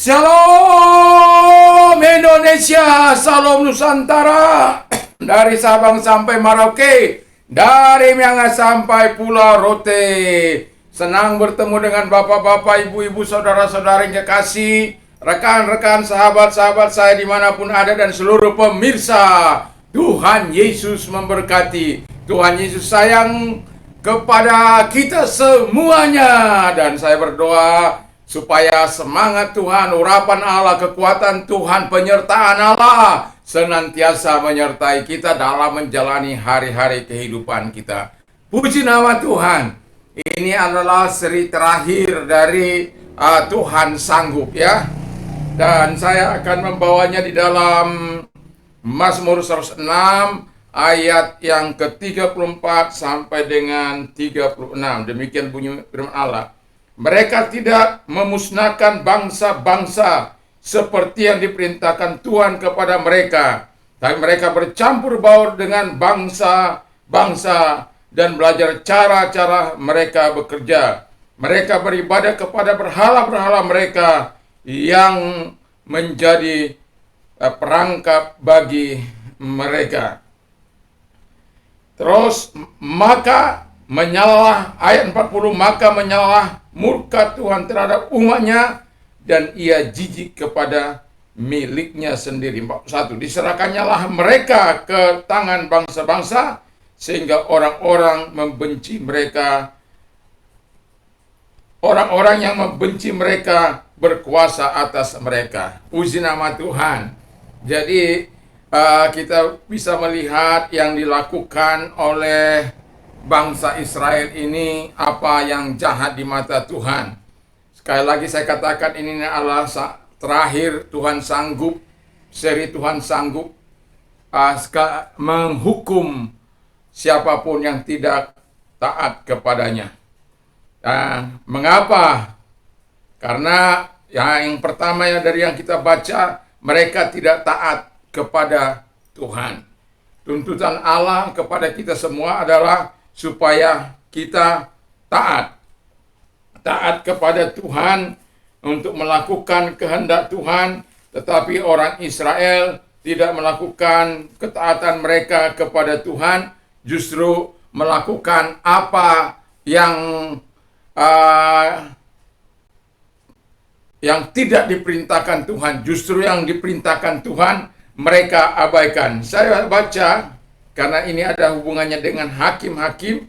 Shalom Indonesia, salam Nusantara. Dari Sabang sampai Merauke, dari Miangas sampai Pulau Rote. Senang bertemu dengan bapak-bapak, ibu-ibu, saudara-saudara yang kekasih, rekan-rekan, sahabat-sahabat saya dimanapun ada, dan seluruh pemirsa. Tuhan Yesus memberkati. Tuhan Yesus sayang kepada kita semuanya, dan saya berdoa supaya semangat Tuhan, urapan Allah, kekuatan Tuhan, penyertaan Allah senantiasa menyertai kita dalam menjalani hari-hari kehidupan kita. Puji nama Tuhan. Ini adalah seri terakhir dari Tuhan Sanggup, ya. Dan saya akan membawanya di dalam Mazmur 106 ayat yang ke-34 sampai dengan 36. Demikian bunyi firman Allah. Mereka tidak memusnahkan bangsa-bangsa seperti yang diperintahkan Tuhan kepada mereka, tapi mereka bercampur baur dengan bangsa-bangsa dan belajar cara-cara mereka bekerja. Mereka beribadah kepada berhala-berhala mereka yang menjadi perangkap bagi mereka. Terus maka menyalah, ayat 40, maka menyalah murka Tuhan terhadap umatnya, dan ia jijik kepada miliknya sendiri. 41, diserahkannya lah mereka ke tangan bangsa-bangsa, sehingga orang-orang membenci mereka. Orang-orang yang membenci mereka berkuasa atas mereka. Puji nama Tuhan. Jadi kita bisa melihat yang dilakukan oleh bangsa Israel ini, apa yang jahat di mata Tuhan. Sekali lagi saya katakan, ini adalah terakhir Tuhan Sanggup, seri Tuhan Sanggup menghukum siapapun yang tidak taat kepadanya. Mengapa? Karena yang pertama dari yang kita baca, mereka tidak taat kepada Tuhan. Tuntutan Allah kepada kita semua adalah supaya kita taat kepada Tuhan untuk melakukan kehendak Tuhan. Tetapi orang Israel tidak melakukan ketaatan mereka kepada Tuhan, justru melakukan apa yang tidak diperintahkan Tuhan. Justru yang diperintahkan Tuhan mereka abaikan. Saya baca, karena ini ada hubungannya dengan hakim-hakim.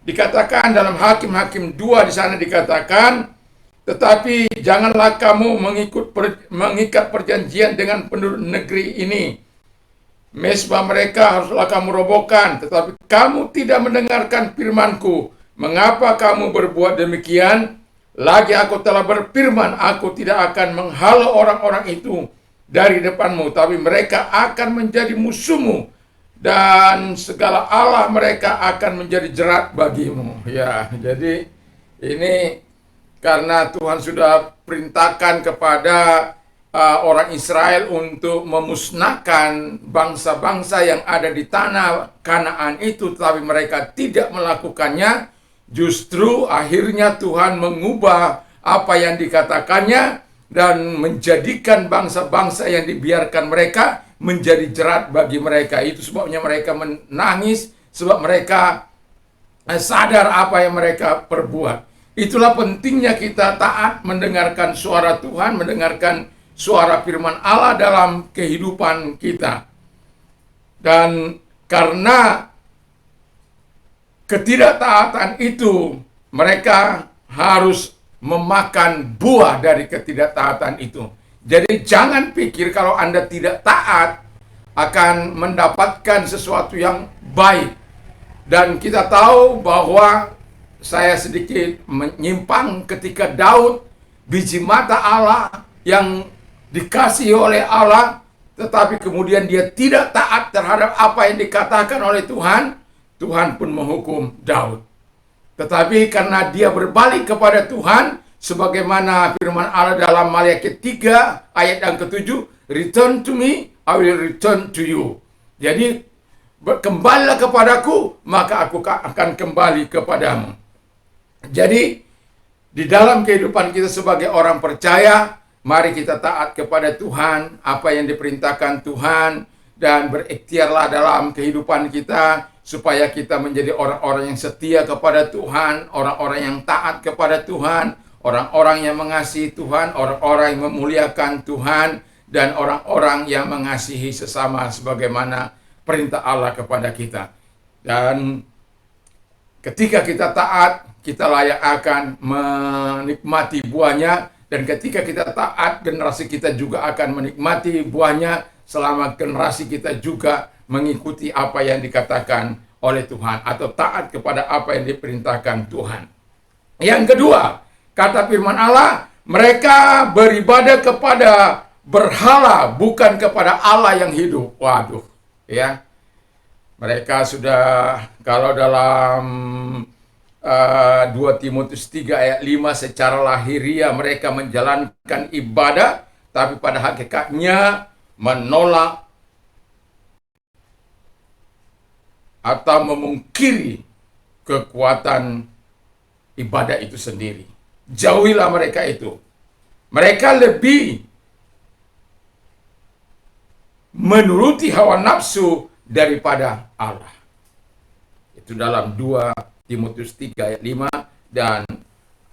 Dikatakan dalam Hakim-Hakim 2 di sana dikatakan, tetapi janganlah kamu mengikat perjanjian dengan penduduk negeri ini. Mesbah mereka haruslah kamu robohkan, tetapi kamu tidak mendengarkan firmanku. Mengapa kamu berbuat demikian? Lagi aku telah berfirman, aku tidak akan menghalau orang-orang itu dari depanmu, tapi mereka akan menjadi musuhmu, dan segala Allah mereka akan menjadi jerat bagimu. Ya, jadi ini karena Tuhan sudah perintahkan kepada orang Israel untuk memusnahkan bangsa-bangsa yang ada di tanah Kanaan itu, tapi mereka tidak melakukannya. Justru akhirnya Tuhan mengubah apa yang dikatakannya dan menjadikan bangsa-bangsa yang dibiarkan mereka menjadi jerat bagi mereka. Itu sebabnya mereka menangis, sebab mereka sadar apa yang mereka perbuat. Itulah pentingnya kita taat, mendengarkan suara Tuhan, mendengarkan suara firman Allah dalam kehidupan kita. Dan karena ketidaktaatan itu, mereka harus memakan buah dari ketidaktaatan itu. Jadi jangan pikir kalau Anda tidak taat akan mendapatkan sesuatu yang baik. Dan kita tahu bahwa saya sedikit menyimpang ketika Daud, biji mata Allah yang dikasih oleh Allah, tetapi kemudian dia tidak taat terhadap apa yang dikatakan oleh Tuhan. Tuhan pun menghukum Daud. Tetapi karena dia berbalik kepada Tuhan, sebagaimana firman Allah dalam Maliaki 3 ayat yang ke-7, return to me, I will return to you. Jadi kembalilah kepadaku, maka aku akan kembali kepadamu. Jadi di dalam kehidupan kita sebagai orang percaya, Mari kita taat kepada Tuhan, apa yang diperintahkan Tuhan, dan berikhtiarlah dalam kehidupan kita, supaya kita menjadi orang-orang yang setia kepada Tuhan, orang-orang yang taat kepada Tuhan, orang-orang yang mengasihi Tuhan, orang-orang yang memuliakan Tuhan, dan orang-orang yang mengasihi sesama sebagaimana perintah Allah kepada kita. Dan ketika kita taat, kita layak akan menikmati buahnya, dan ketika kita taat, generasi kita juga akan menikmati buahnya selama generasi kita juga mengikuti apa yang dikatakan oleh Tuhan atau taat kepada apa yang diperintahkan Tuhan. Yang kedua, kata firman Allah, mereka beribadah kepada berhala, bukan kepada Allah yang hidup. Waduh, ya. Mereka sudah, kalau dalam 2 Timotius 3 ayat 5, secara lahiriah mereka menjalankan ibadah, tapi pada hakikatnya menolak atau memungkiri kekuatan ibadah itu sendiri. Jauhilah mereka itu. Mereka lebih menuruti hawa nafsu daripada Allah. Itu dalam 2 Timotius 3 ayat 5 dan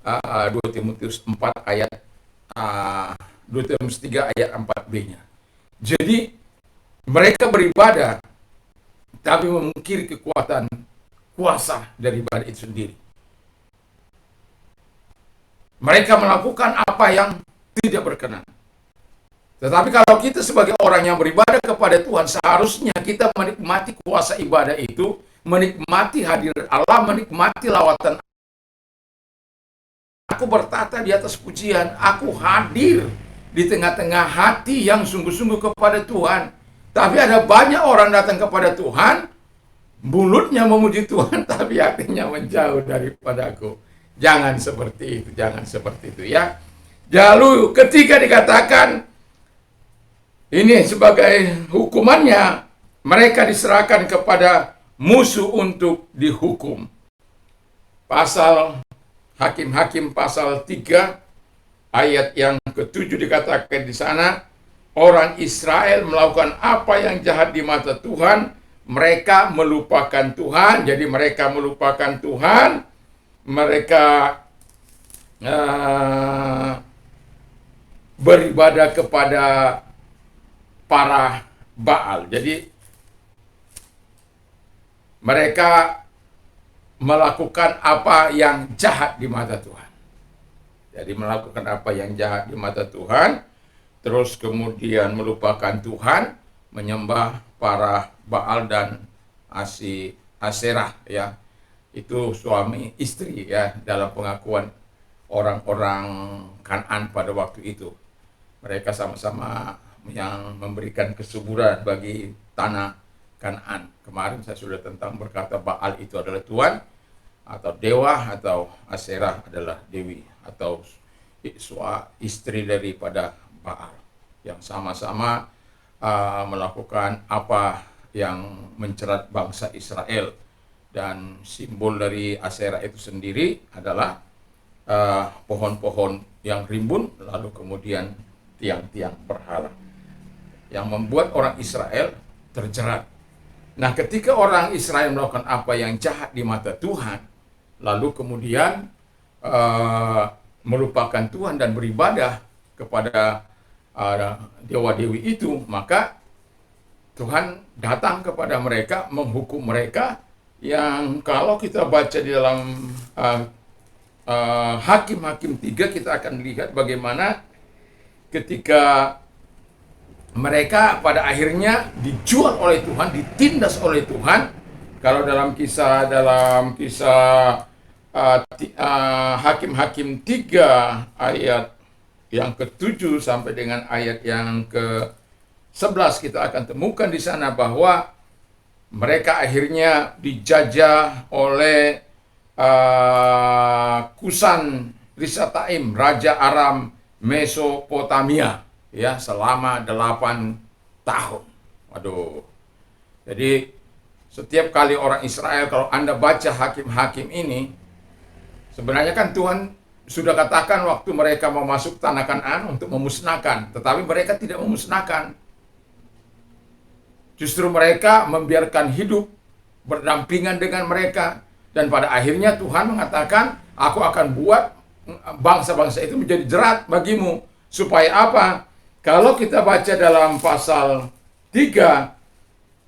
2 Timotius 4 ayat 2 Timotius 3 ayat 4b-nya. Jadi mereka beribadah tapi memungkiri kekuatan kuasa dari ibadah itu sendiri. Mereka melakukan apa yang tidak berkenan. Tetapi kalau kita sebagai orang yang beribadah kepada Tuhan, seharusnya kita menikmati kuasa ibadah itu, menikmati hadirat Allah, menikmati lawatan. Aku bertata di atas pujian, aku hadir di tengah-tengah hati yang sungguh-sungguh kepada Tuhan. Tapi ada banyak orang datang kepada Tuhan, mulutnya memuji Tuhan, tapi hatinya menjauh daripada aku. Jangan seperti itu, jangan seperti itu ya. Lalu ketika dikatakan ini sebagai hukumannya, mereka diserahkan kepada musuh untuk dihukum. Pasal Hakim-Hakim pasal 3 ayat yang ke-7 dikatakan di sana, orang Israel melakukan apa yang jahat di mata Tuhan, mereka melupakan Tuhan. Jadi mereka melupakan Tuhan, mereka beribadah kepada para Baal. Jadi mereka melakukan apa yang jahat di mata Tuhan. Jadi melakukan apa yang jahat di mata Tuhan, terus kemudian melupakan Tuhan, menyembah para Baal dan Aserah ya. Itu suami istri ya, dalam pengakuan orang-orang Kanaan pada waktu itu. Mereka sama-sama yang memberikan kesuburan bagi tanah Kanaan. Kemarin saya sudah tentang berkata Baal itu adalah Tuhan, atau dewa, atau Aserah adalah dewi, atau istri daripada Baal, yang sama-sama melakukan apa yang mencerat bangsa Israel. Dan simbol dari Aserah itu sendiri adalah pohon-pohon yang rimbun, lalu kemudian tiang-tiang berhala, yang membuat orang Israel terjerat. Nah, ketika orang Israel melakukan apa yang jahat di mata Tuhan, lalu kemudian melupakan Tuhan dan beribadah kepada dewa-dewi itu, maka Tuhan datang kepada mereka, menghukum mereka, yang kalau kita baca di dalam Hakim-Hakim 3, kita akan lihat bagaimana ketika mereka pada akhirnya dijual oleh Tuhan, ditindas oleh Tuhan. Kalau dalam kisah Hakim-Hakim 3 ayat yang ke-7 sampai dengan ayat yang ke-11, kita akan temukan di sana bahwa mereka akhirnya dijajah oleh Kusan Risataim, Raja Aram Mesopotamia ya, selama 8 tahun. Waduh. Jadi setiap kali orang Israel, kalau Anda baca Hakim-Hakim ini, sebenarnya kan Tuhan sudah katakan waktu mereka mau masuk tanah Kanaan untuk memusnahkan, tetapi mereka tidak memusnahkan. Justru mereka membiarkan hidup berdampingan dengan mereka. Dan pada akhirnya Tuhan mengatakan, aku akan buat bangsa-bangsa itu menjadi jerat bagimu. Supaya apa? Kalau kita baca dalam pasal 3,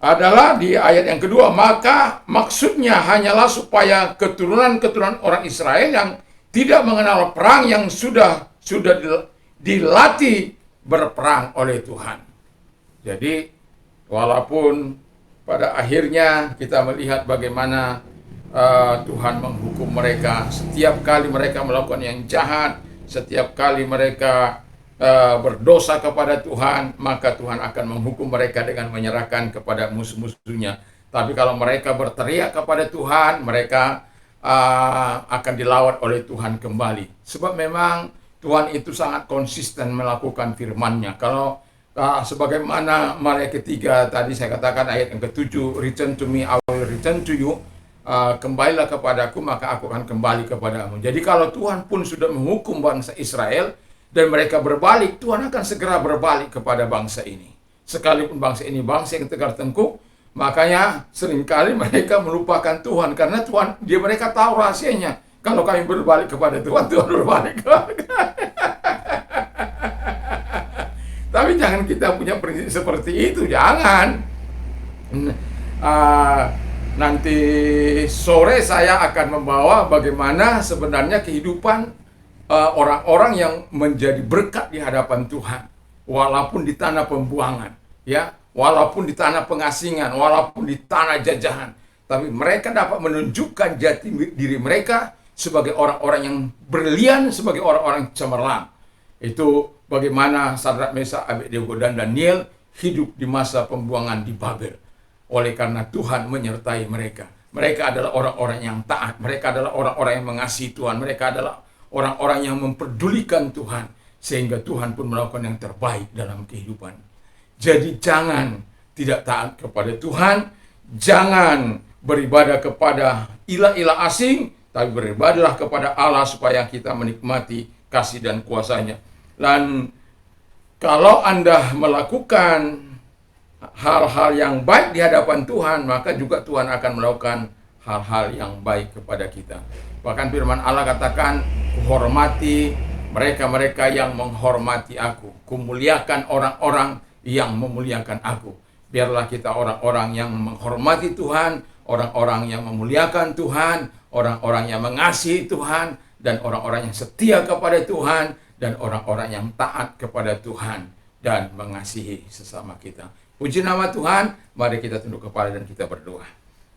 adalah di ayat yang kedua, maka maksudnya hanyalah supaya keturunan-keturunan orang Israel yang tidak mengenal perang, yang sudah dilatih berperang oleh Tuhan. Jadi walaupun pada akhirnya kita melihat bagaimana Tuhan menghukum mereka setiap kali mereka melakukan yang jahat, setiap kali mereka berdosa kepada Tuhan, maka Tuhan akan menghukum mereka dengan menyerahkan kepada musuh-musuhnya. Tapi kalau mereka berteriak kepada Tuhan, mereka akan dilawan oleh Tuhan kembali. Sebab memang Tuhan itu sangat konsisten melakukan firman-Nya. Kalau sebagaimana Malaikat 3 tadi saya katakan ayat yang ke-7, return to me, I will return to you. Kembalilah kepadaku, maka aku akan kembali kepadamu. Jadi kalau Tuhan pun sudah menghukum bangsa Israel dan mereka berbalik, Tuhan akan segera berbalik kepada bangsa ini. Sekalipun bangsa ini bangsa yang tegar tengkuk, makanya seringkali mereka melupakan Tuhan, karena mereka tahu rahasianya. Kalau kami berbalik kepada Tuhan, Tuhan berbalik kepada kami. Tapi jangan kita punya prinsip seperti itu, jangan. Nanti sore saya akan membawa bagaimana sebenarnya kehidupan orang-orang yang menjadi berkat di hadapan Tuhan, walaupun di tanah pembuangan, ya, walaupun di tanah pengasingan, walaupun di tanah jajahan, tapi mereka dapat menunjukkan jati diri mereka sebagai orang-orang yang brilian, sebagai orang-orang cemerlang. Itu bagaimana Sadrak, Mesak, Abednego dan Daniel hidup di masa pembuangan di Babel. Oleh karena Tuhan menyertai mereka. Mereka adalah orang-orang yang taat. Mereka adalah orang-orang yang mengasihi Tuhan. Mereka adalah orang-orang yang memperdulikan Tuhan. Sehingga Tuhan pun melakukan yang terbaik dalam kehidupan. Jadi jangan tidak taat kepada Tuhan. Jangan beribadah kepada ilah-ilah asing. Tapi beribadahlah kepada Allah supaya kita menikmati kasih dan kuasa-Nya. Dan kalau Anda melakukan hal-hal yang baik di hadapan Tuhan, maka juga Tuhan akan melakukan hal-hal yang baik kepada kita. Bahkan firman Allah katakan, kuhormati mereka-mereka yang menghormati aku, kumuliakan orang-orang yang memuliakan aku. Biarlah kita orang-orang yang menghormati Tuhan, orang-orang yang memuliakan Tuhan, orang-orang yang mengasihi Tuhan, dan orang-orang yang setia kepada Tuhan, dan orang-orang yang taat kepada Tuhan dan mengasihi sesama kita. Puji nama Tuhan, mari kita tunduk kepala dan kita berdoa.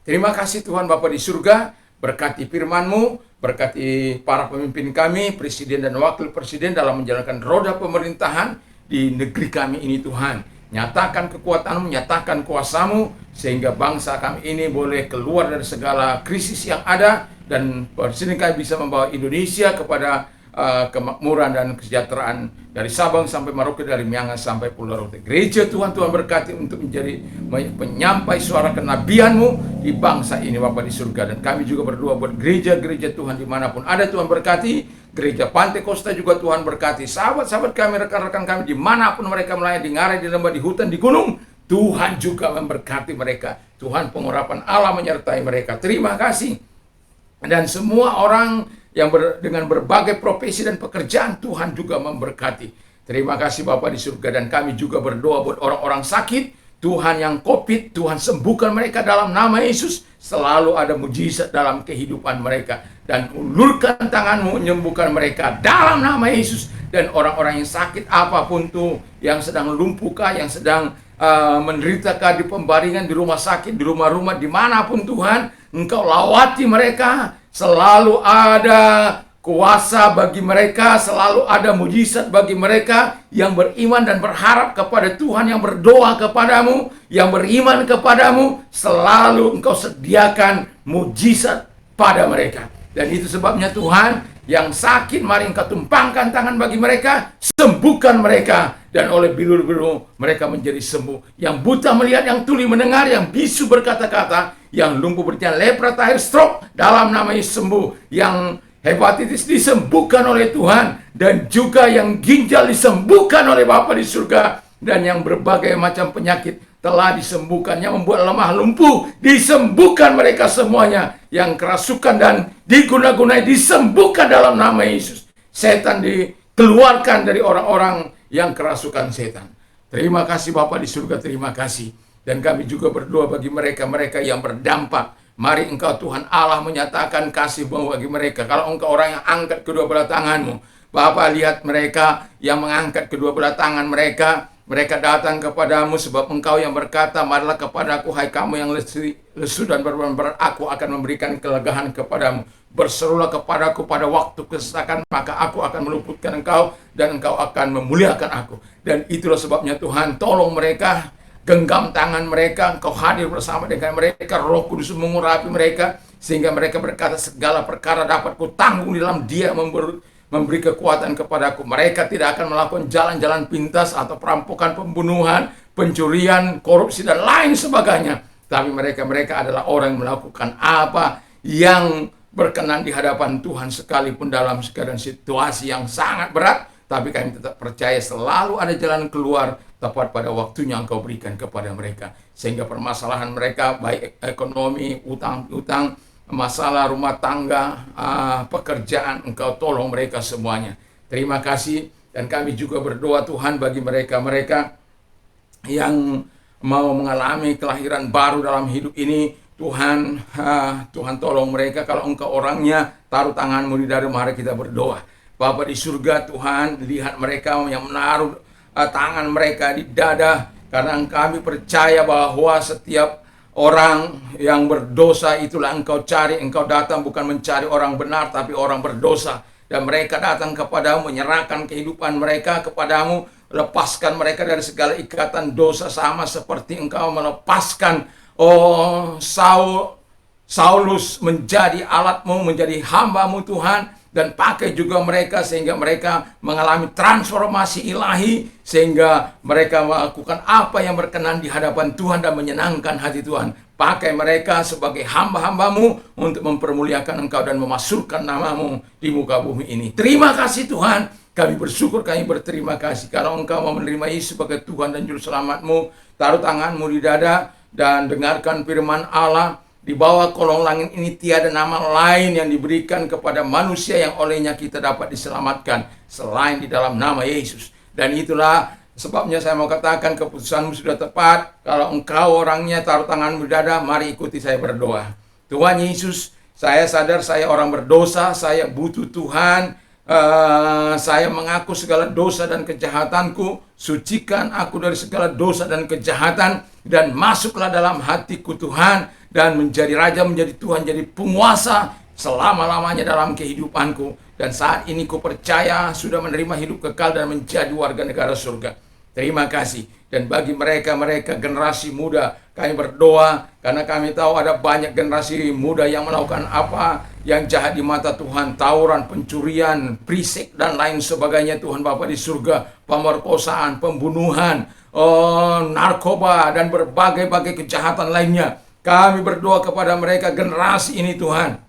Terima kasih Tuhan Bapa di surga, berkati firman-Mu, berkati para pemimpin kami, presiden dan wakil presiden dalam menjalankan roda pemerintahan di negeri kami ini Tuhan. Nyatakan kekuatan-Mu, nyatakan kuasa-Mu, sehingga bangsa kami ini boleh keluar dari segala krisis yang ada, dan presiden kami bisa membawa Indonesia kepada kemakmuran dan kesejahteraan dari Sabang sampai Merauke, dari Miangas sampai Pulau Rote. Gereja Tuhan berkati untuk menjadi penyampai suara kenabian-Mu di bangsa ini Bapa di surga. Dan kami juga berdoa buat gereja-gereja Tuhan dimanapun ada, Tuhan berkati. Gereja Pantai Kosta juga Tuhan berkati. Sahabat-sahabat kami, rekan-rekan kami dimanapun mereka melayani, di ngarai, di lembah, di hutan, di gunung, Tuhan juga memberkati mereka. Tuhan, pengurapan Allah menyertai mereka. Terima kasih. Dan semua orang yang dengan berbagai profesi dan pekerjaan, Tuhan juga memberkati. Terima kasih Bapa di surga. Dan kami juga berdoa buat orang-orang sakit, Tuhan yang COVID, Tuhan sembuhkan mereka dalam nama Yesus. Selalu ada mujizat dalam kehidupan mereka. Dan ulurkan tangan-Mu, menyembuhkan mereka dalam nama Yesus. Dan orang-orang yang sakit apapun tuh, yang sedang lumpuhkah, yang sedang menderitakah di pembaringan, di rumah sakit, di rumah-rumah, dimanapun Tuhan, Engkau lawati mereka. Selalu ada kuasa bagi mereka, selalu ada mujizat bagi mereka yang beriman dan berharap kepada Tuhan, yang berdoa kepadamu, yang beriman kepadamu. Selalu Engkau sediakan mujizat pada mereka. Dan itu sebabnya Tuhan, yang sakit mari Engkau tumpangkan tangan bagi mereka, sembuhkan mereka, dan oleh bilur-bilur mereka menjadi sembuh. Yang buta melihat, yang tuli mendengar, yang bisu berkata-kata, yang lumpuh berjalan, lepra, tahir, stroke, dalam nama Yesus sembuh. Yang hepatitis disembuhkan oleh Tuhan, dan juga yang ginjal disembuhkan oleh Bapa di surga, dan yang berbagai macam penyakit telah disembuhkan, yang membuat lemah lumpuh disembuhkan mereka semuanya, yang kerasukan dan diguna-gunai disembuhkan dalam nama Yesus. Setan dikeluarkan dari orang-orang yang kerasukan setan. Terima kasih Bapa di surga, terima kasih. Dan kami juga berdoa bagi mereka-mereka yang berdampak. Mari Engkau Tuhan Allah menyatakan kasih-Mu bagi mereka. Kalau Engkau orang yang angkat kedua belah tangan-Mu, Bapa, lihat mereka yang mengangkat kedua belah tangan mereka. Mereka datang kepadamu sebab Engkau yang berkata, marilah kepadaku hai kamu yang lesu dan berbeban, aku akan memberikan kelegaan kepadamu. Berserulah kepadaku pada waktu kesesakan, maka aku akan meluputkan engkau dan engkau akan memuliakan aku. Dan itulah sebabnya Tuhan, tolong mereka, genggam tangan mereka, Engkau hadir bersama dengan mereka, Roh Kudus mengurapi mereka, sehingga mereka berkata segala perkara dapat kutanggung di dalam Dia memberi kekuatan kepadaku. Mereka tidak akan melakukan jalan-jalan pintas atau perampokan, pembunuhan, pencurian, korupsi, dan lain sebagainya. Tapi mereka adalah orang yang melakukan apa yang berkenan di hadapan Tuhan, sekalipun dalam keadaan situasi yang sangat berat. Tapi kami tetap percaya selalu ada jalan keluar tepat pada waktunya Engkau berikan kepada mereka. Sehingga permasalahan mereka, baik ekonomi, utang-utang, masalah rumah tangga, pekerjaan, Engkau tolong mereka semuanya. Terima kasih. Dan kami juga berdoa Tuhan bagi mereka-mereka yang mau mengalami kelahiran baru dalam hidup ini. Tuhan, Tuhan tolong mereka. Kalau Engkau orangnya, taruh tangan-Mu di dada, mari kita berdoa. Bapa di surga, Tuhan, lihat mereka yang menaruh tangan mereka di dada, karena kami percaya bahwa setiap orang yang berdosa itulah Engkau cari. Engkau datang bukan mencari orang benar, tapi orang berdosa. Dan mereka datang kepadamu, menyerahkan kehidupan mereka kepadamu, lepaskan mereka dari segala ikatan dosa, sama seperti Engkau melepaskan Saulus menjadi alat-Mu, menjadi hamba-Mu Tuhan. Dan pakai juga mereka sehingga mereka mengalami transformasi ilahi, sehingga mereka melakukan apa yang berkenan di hadapan Tuhan dan menyenangkan hati Tuhan. Pakai mereka sebagai hamba-hamba-Mu untuk mempermuliakan Engkau dan memasukkan nama-Mu di muka bumi ini. Terima kasih Tuhan. Kami bersyukur, kami berterima kasih. Kalau Engkau mau menerima Yesus sebagai Tuhan dan Juru Selamat-Mu, taruh tangan-Mu di dada dan dengarkan firman Allah. Di bawah kolong langit ini tiada nama lain yang diberikan kepada manusia yang olehnya kita dapat diselamatkan selain di dalam nama Yesus. Dan itulah sebabnya saya mau katakan, keputusanmu sudah tepat. Kalau engkau orangnya, taruh tanganmu di dada, mari ikuti saya berdoa. Tuhan Yesus, saya sadar saya orang berdosa, saya butuh Tuhan. Saya mengaku segala dosa dan kejahatanku. Sucikan aku dari segala dosa dan kejahatan, dan masuklah dalam hatiku Tuhan, dan menjadi raja, menjadi Tuhan, jadi penguasa selama-lamanya dalam kehidupanku. Dan saat ini ku percaya sudah menerima hidup kekal dan menjadi warga negara surga. Terima kasih. Dan bagi mereka generasi muda, kami berdoa, karena kami tahu ada banyak generasi muda yang melakukan apa yang jahat di mata Tuhan, tawuran, pencurian, perisik, dan lain sebagainya. Tuhan Bapa di surga, pemerkosaan, pembunuhan, narkoba, dan berbagai-bagai kejahatan lainnya. Kami berdoa kepada mereka, generasi ini Tuhan,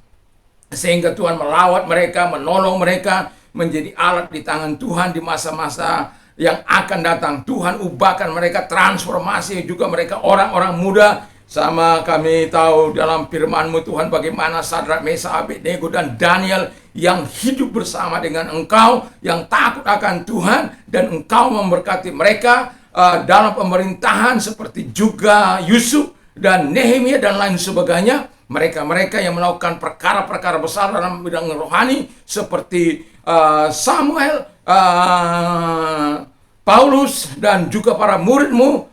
sehingga Tuhan melawat mereka, menolong mereka, menjadi alat di tangan Tuhan di masa-masa yang akan datang. Tuhan ubahkan mereka, transformasi juga mereka orang-orang muda. Sama kami tahu dalam firman-Mu Tuhan, bagaimana Sadrak, Mesak, Abednego, dan Daniel yang hidup bersama dengan Engkau, yang takut akan Tuhan, dan Engkau memberkati mereka dalam pemerintahan, seperti juga Yusuf dan Nehemia dan lain sebagainya. Mereka-mereka yang melakukan perkara-perkara besar dalam bidang rohani, seperti Samuel, Paulus, dan juga para murid-Mu,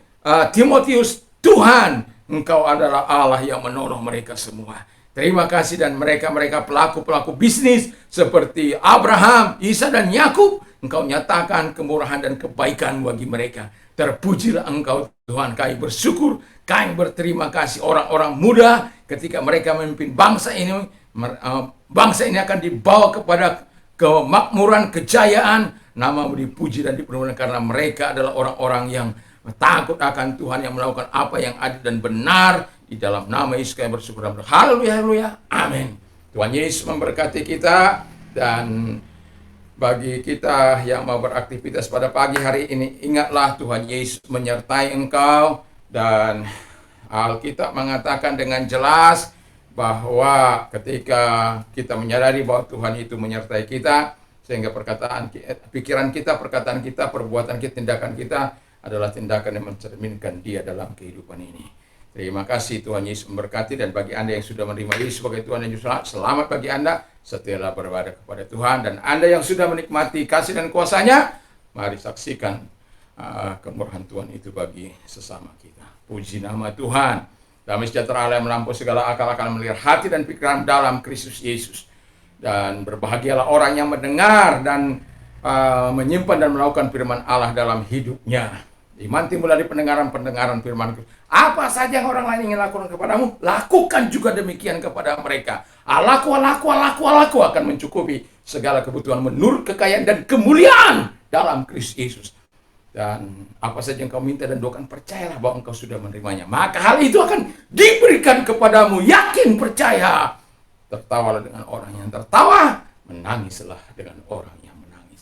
Timotius. Tuhan, Engkau adalah Allah yang menolong mereka semua. Terima kasih. Dan mereka pelaku-pelaku bisnis seperti Abraham, Isa, dan Yakub, Engkau nyatakan kemurahan dan kebaikan bagi mereka. Terpujilah Engkau Tuhan. Kami bersyukur, kami berterima kasih. Orang-orang muda ketika mereka memimpin bangsa ini akan dibawa kepada kemakmuran, kejayaan. Nama-Mu dipuji dan dipermuliakan, karena mereka adalah orang-orang yang takut akan Tuhan, yang melakukan apa yang adil dan benar. Di dalam nama Yesus kami bersyukur. Haleluya, haleluya, amin. Tuhan Yesus memberkati kita, dan bagi kita yang mau beraktivitas pada pagi hari ini, ingatlah Tuhan Yesus menyertai engkau, dan Alkitab mengatakan dengan jelas bahwa ketika kita menyadari bahwa Tuhan itu menyertai kita, sehingga pikiran kita, perkataan kita, perbuatan kita, tindakan kita adalah tindakan yang mencerminkan Dia dalam kehidupan ini. Terima kasih, Tuhan Yesus memberkati. Dan bagi Anda yang sudah menerima Yesus sebagai Tuhan dan Juru Selamat, selamat bagi Anda, setialah beribadah kepada Tuhan. Dan Anda yang sudah menikmati kasih dan kuasa-Nya, mari saksikan kemurahan Tuhan itu bagi sesama kita. Puji nama Tuhan. Damai sejahtera Allah yang melampaui segala akal akan melihara hati dan pikiran dalam Kristus Yesus. Dan berbahagialah orang yang mendengar dan menyimpan dan melakukan firman Allah dalam hidupnya. Iman timbul dari pendengaran firman. Apa saja yang orang lain ingin lakukan kepadamu, lakukan juga demikian kepada mereka. Laku akan mencukupi segala kebutuhan menurut kekayaan dan kemuliaan dalam Kristus Yesus. Dan apa saja yang kau minta dan doakan, percayalah bahwa engkau sudah menerimanya. Maka hal itu akan diberikan kepadamu. Yakin, percaya. Tertawalah dengan orang yang tertawa, menangislah dengan orang yang menangis.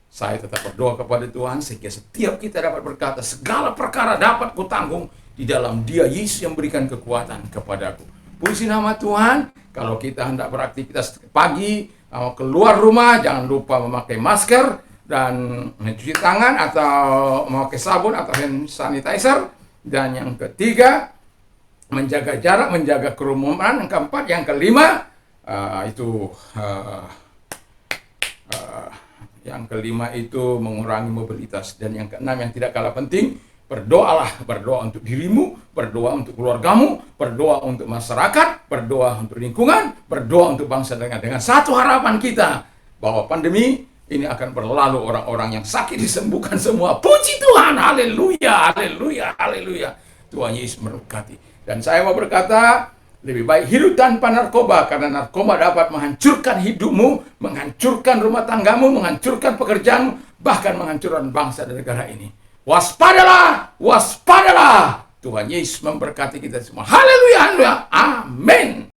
Saya tetap berdoa kepada Tuhan sehingga setiap kita dapat berkata, segala perkara dapat kutanggung di dalam Dia Yesus yang berikan kekuatan kepadaku. Puji nama Tuhan. Kalau kita hendak beraktivitas pagi, mau keluar rumah, jangan lupa memakai masker dan mencuci tangan atau memakai sabun atau hand sanitizer. Dan yang ketiga, menjaga jarak, menjaga kerumunan. Yang keempat, yang kelima, yang kelima itu mengurangi mobilitas. Dan yang keenam yang tidak kalah penting, berdoalah. Berdoa untuk dirimu, berdoa untuk keluargamu, berdoa untuk masyarakat, berdoa untuk lingkungan, berdoa untuk bangsa dengan satu harapan kita, bahwa pandemi ini akan berlalu, orang-orang yang sakit disembuhkan semua. Puji Tuhan, haleluya, haleluya, haleluya. Tuhan Yesus memberkati. Dan saya mau berkata, lebih baik hidup tanpa narkoba, karena narkoba dapat menghancurkan hidupmu, menghancurkan rumah tanggamu, menghancurkan pekerjaanmu, bahkan menghancurkan bangsa dan negara ini. Waspadalah, waspadalah. Tuhan Yesus memberkati kita semua. Haleluya, haleluya. Amin.